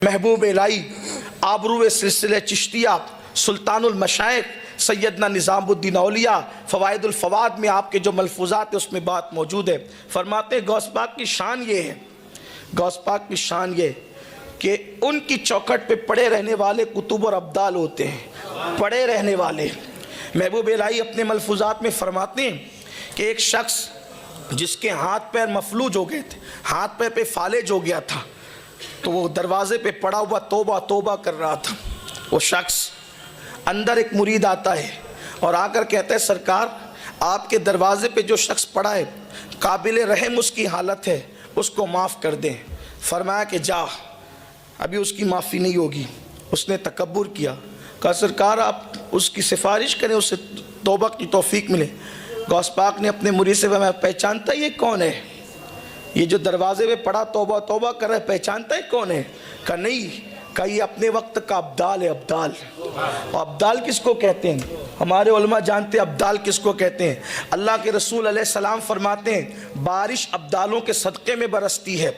محبوب الہی آبرو سلسلہ چشتیہ سلطان المشائخ سیدنا نظام الدین اولیاء فوائد الفواد میں آپ کے جو ملفوظات ہیں اس میں بات موجود ہے۔ فرماتے ہیں غوث پاک کی شان یہ ہے، غوث پاک کی شان یہ کہ ان کی چوکھٹ پہ پڑے رہنے والے کتب اور ابدال ہوتے ہیں، پڑے رہنے والے۔ محبوب الہی اپنے ملفوظات میں فرماتے ہیں کہ ایک شخص جس کے ہاتھ پیر مفلوج ہو گئے تھے، ہاتھ پیر پہ فالج ہو گیا تھا، تو وہ دروازے پہ پڑا ہوا توبہ توبہ کر رہا تھا۔ وہ شخص اندر ایک مرید آتا ہے اور آ کر کہتا ہے سرکار آپ کے دروازے پہ جو شخص پڑا ہے قابل رحم اس کی حالت ہے، اس کو معاف کر دیں۔ فرمایا کہ جا، ابھی اس کی معافی نہیں ہوگی۔ اس نے تکبر کیا، کہا سرکار آپ اس کی سفارش کریں، اسے توبہ کی توفیق ملے۔ غوث پاک نے اپنے مرید سے فرمایا پہچانتا یہ کون ہے؟ یہ جو دروازے پہ پڑا توبہ توبہ کر رہا ہے پہچانتا ہے کون ہے؟ کہا نہیں، کہا یہ اپنے وقت کا ابدال ہے، ابدال۔ ابدال کس کو کہتے ہیں؟ ہمارے علماء جانتے ہیں ابدال کس کو کہتے ہیں۔ اللہ کے رسول علیہ السلام فرماتے ہیں بارش ابدالوں کے صدقے میں برستی ہے،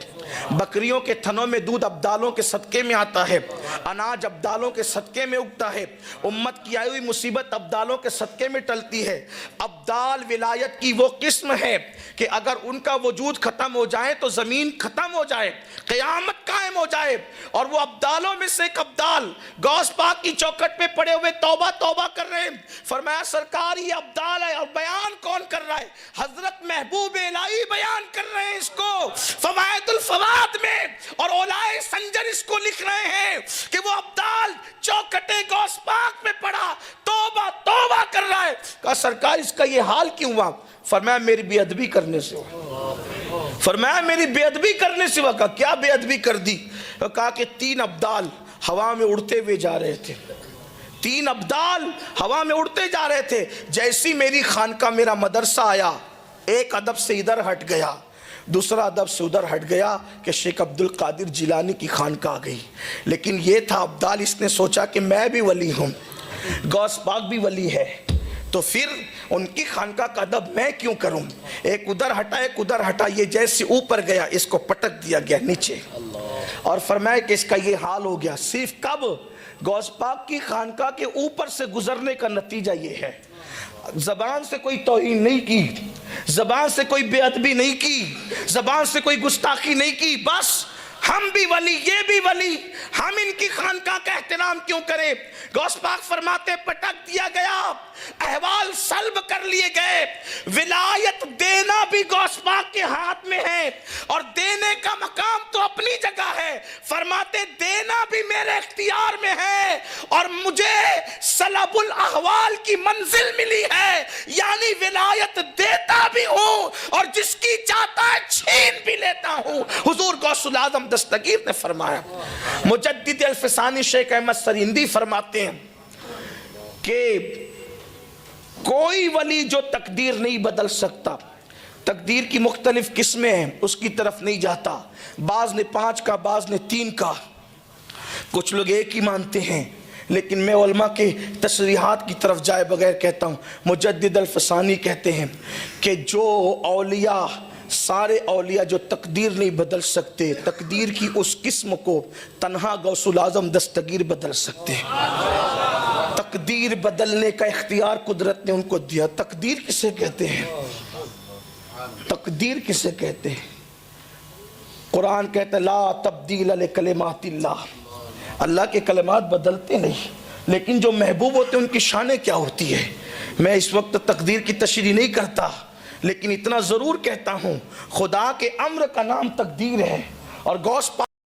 بکریوں کے تھنوں میں دودھ ابدالوں کے صدقے میں آتا ہے، اناج ابدالوں کے صدقے میں اگتا ہے، امت کی آئی ہوئی مصیبت ابدالوں کے صدقے میں ٹلتی ہے۔ ابدال ولایت کی وہ قسم ہے کہ اگر ان کا وجود ختم ہو جائے تو زمین ختم ہو جائے، قیامت قائم ہو جائے۔ اور وہ ابدالوں میں سے ایک ابدال غوث پاک کی چوکھٹ پہ پڑے ہوئے توبہ توبہ کر رہے ہیں۔ فرمایا سرکار یہ ابدال ہے، اور بیان کون کر رہا ہے؟ حضرت محبوب الہی بیان کر رہے ہیں اس کو فوائد الفواد میں، اور اولائے سنجر اس کو لکھ رہے ہیں کہ وہ ابدال چوکھٹے غوث پاک میں پڑا توبہ توبہ کر رہا ہے۔ کہا سرکار اس کا یہ حال کیوں ہوا؟ فرمایا میری بے ادبی کرنے سے ہوا۔ فرمایا میری بے ادبی کرنے سے ہوا۔ کہا کیا بے ادبی کر دی؟ کہا کہ 3 ابدال ہوا میں اڑتے ہوئے جا رہے تھے، 3 ابدال ہوا میں اڑتے جا رہے تھے۔ جیسی میری خانقاہ میرا مدرسہ آیا، ایک ادب سے ادھر ہٹ گیا، دوسرا ادب سے ادھر ہٹ گیا کہ شیخ عبد القادر جیلانی کی خانقاہ آ گئی۔ لیکن یہ تھا ابدال، اس نے سوچا کہ میں بھی ولی ہوں، غوث پاک بھی ولی ہے، تو پھر ان کی خانقاہ کا ادب میں کیوں کروں؟ ایک ادھر ہٹا ایک ادھر ہٹا، یہ جیسے اوپر گیا اس کو پٹک دیا گیا نیچے، اور فرمایا کہ اس کا یہ حال ہو گیا۔ صرف کب؟ غوث پاک کی خانقاہ کے اوپر سے گزرنے کا نتیجہ یہ ہے۔ زبان سے کوئی توہین نہیں کی، زبان سے کوئی بے ادبی نہیں کی، زبان سے کوئی گستاخی نہیں کی، بس ہم بھی ولی یہ بھی ولی، ہم ان کی خانقاہ کا احترام کیوں کریں؟ غوث پاک فرماتے پٹک دیا گیا، احوال سلب کر لیے گئے۔ ولایت دینا بھی غوث پاک کے ہاتھ میں ہے، اور دینے کا مقام تو اپنی جگہ ہے۔ فرماتے دینا بھی میرے اختیار میں ہے، اور مجھے سلب الاحوال کی منزل ملی ہے، یعنی ولایت دیتا بھی ہوں اور جس کی چاہتا ہے چھین بھی لیتا ہوں۔ حضور غوث العظم دستگیر نے فرمایا، مجدد الفسانی شیخ احمد سریندی فرماتے ہیں کہ کوئی ولی جو تقدیر نہیں بدل سکتا، تقدیر کی مختلف قسمیں ہیں، اس کی طرف نہیں جاتا۔ بعض نے 5 کا، بعض نے 3 کا، کچھ لوگ ایک ہی مانتے ہیں، لیکن میں علماء کے تصریحات کی طرف جائے بغیر کہتا ہوں، مجدد الفسانی کہتے ہیں کہ جو اولیاء، سارے اولیاء جو تقدیر نہیں بدل سکتے، تقدیر کی اس قسم کو تنہا غوث العظم دستگیر بدل سکتے ہیں۔ تقدیر بدلنے کا اختیار قدرت نے ان کو دیا۔ تقدیر کسے کہتے ہیں؟ تقدیر کسے کہتے ہیں؟ قرآن کہتا ہے لا تبدیل لکلمات اللہ، اللہ کے کلمات بدلتے نہیں، لیکن جو محبوب ہوتے ہیں ان کی شانیں کیا ہوتی ہے۔ میں اس وقت تقدیر کی تشریح نہیں کرتا، لیکن اتنا ضرور کہتا ہوں خدا کے امر کا نام تقدیر ہے، اور غوث پاک